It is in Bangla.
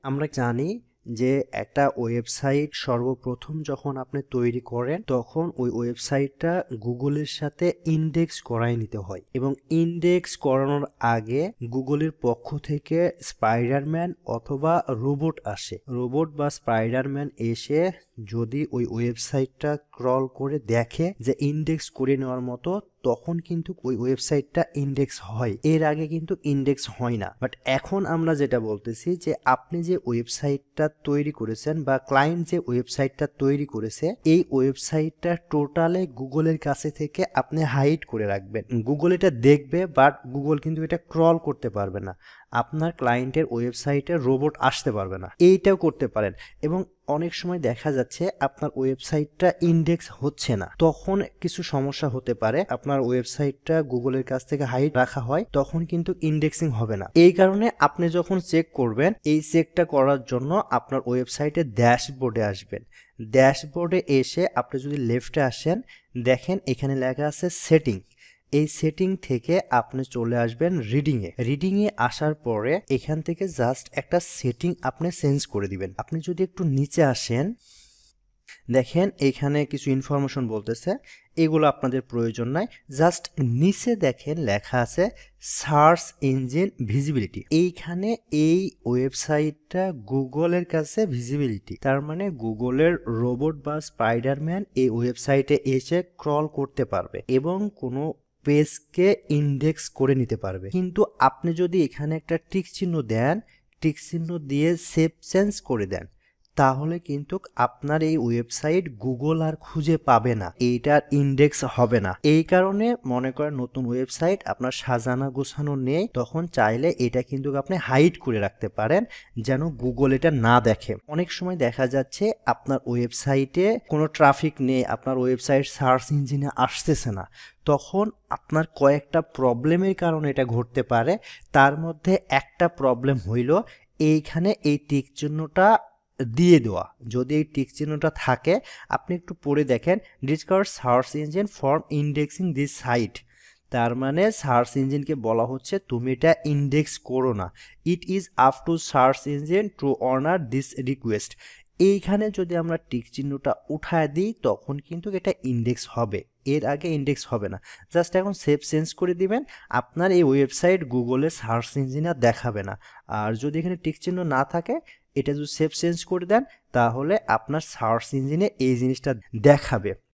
আমরা জানি যে একটা ওয়েবসাইট সর্বপ্রথম যখন আপনি তৈরি করেন তখন ওই ওয়েবসাইটটা গুগলের সাথে ইন্ডেক্স করাই নিতে হয় এবং ইন্ডেক্স করানোর আগে গুগলের পক্ষ থেকে স্পাইডারম্যান অথবা রোবট আসে। রোবট বা স্পাইডারম্যান এসে যদি ওই ওয়েবসাইটটা ক্রল করে দেখে যে ইন্ডেক্স করে নেওয়ার মতো, তখন কিন্তু ওই ওয়েবসাইটটা ইন্ডেক্স হয়। এর আগে কিন্তু ইন্ডেক্স হয় না। বাট এখন আমরা যেটা বলতেছি যে আপনি যে ওয়েবসাইটটা তৈরি করেছেন বা ক্লায়েন্ট যে ওয়েবসাইটটা তৈরি করেছে, এই ওয়েবসাইটটা টোটালে গুগলের কাছে থেকে আপনি হাইড করে রাখবেন। গুগল এটা দেখবে, বাট গুগল কিন্তু এটা ক্রল করতে পারবে না। আপনার ক্লায়েন্টের ওয়েবসাইটে রোবট আসতে পারবে না। এইটাও করতে পারেন। এবং অনেক সময় দেখা যাচ্ছে আপনার ওয়েবসাইটটা ইন্ডেক্স হচ্ছে না, তখন কিছু সমস্যা হতে পারে। আপনার ওয়েবসাইটটা গুগলের কাছ থেকে হাইড রাখা হয়, তখন কিন্তু ইন্ডেক্সিং হবে না। এই কারণে আপনি যখন চেক করবেন, এই চেকটা করার জন্য আপনার ওয়েবসাইটে ড্যাশবোর্ডে আসবেন। ড্যাশবোর্ডে এসে আপনি যদি লেফটে আসেন, দেখেন এখানে লেখা আছে সেটিং। এই সেটিং থেকে আপনি চলে আসবেন রিডিংয়ে আসার পরে এখান থেকে জাস্ট একটা সেটিং আপনি চেঞ্জ করে দিবেন। আপনি যদি একটু নিচে আসেন, দেখেন এখানে কিছু ইনফরমেশন বলতেছে, এগুলো আপনাদের প্রয়োজন নাই। জাস্ট নিচে দেখেন লেখা আছে সার্চ ইঞ্জিন ভিজিবিলিটি। এইখানে এই ওয়েবসাইটটা গুগলের কাছে ভিজিবিলিটি, তার মানে গুগলের রোবট বা স্পাইডারম্যান এই ওয়েবসাইটে এসে ক্রল করতে পারবে এবং কোনো পেজকে ইন্ডেক্স করে নিতে পারবে। কিন্তু আপনি যদি এখানে একটা টিক চিহ্ন দেন, টিক চিহ্ন দিয়ে সেভ চেঞ্জ করে দেন, তাহলে কিন্তু আপনার এই ওয়েবসাইট গুগল আর খুঁজে পাবে না, এইটার ইন্ডেক্স হবে না। এই কারণে মনে করেন নতুন ওয়েবসাইট আপনার সাজানো গোছানো নেই, তখন চাইলে এটা কিন্তু আপনি হাইড করে রাখতে পারেন যেন গুগল এটা না দেখে। অনেক সময় দেখা যাচ্ছে আপনার ওয়েবসাইটে কোনো ট্রাফিক নেই, আপনার ওয়েবসাইট সার্চ ইঞ্জিনে আসতেছে না, তখন আপনার কয়েকটা প্রবলেমের কারণে এটা ঘটতে পারে। তার মধ্যে একটা প্রবলেম হইল এইখানে এই টিক চিহ্নটা দিয়ে দেওয়া। যদি এই টিক চিহ্নটা থাকে, আপনি একটু পড়ে দেখেন, discover search engine for indexing this site. তার মানে সার্চ ইঞ্জিনকে বলা হচ্ছে তুমি এটা ইন্ডেক্স করো না, it is up to search engine two honour this request. এইখানে যদি আমরা টিক চিহ্নটা উঠায় দিই, তখন কিন্তু এটা ইন্ডেক্স হবে, এর আগে ইন্ডেক্স হবে না। জাস্ট এখন সেভ চেঞ্জ করে দিবেন, আপনার এই ওয়েবসাইট গুগলের সার্চ ইঞ্জিনে দেখাবে না। আর যদি এখানে টিক চিহ্ন না থাকে, এটা যদি সেভ চেঞ্জ করে দেন, তাহলে আপনার সার্চ ইঞ্জিনে এই জিনিসটা দেখাবে।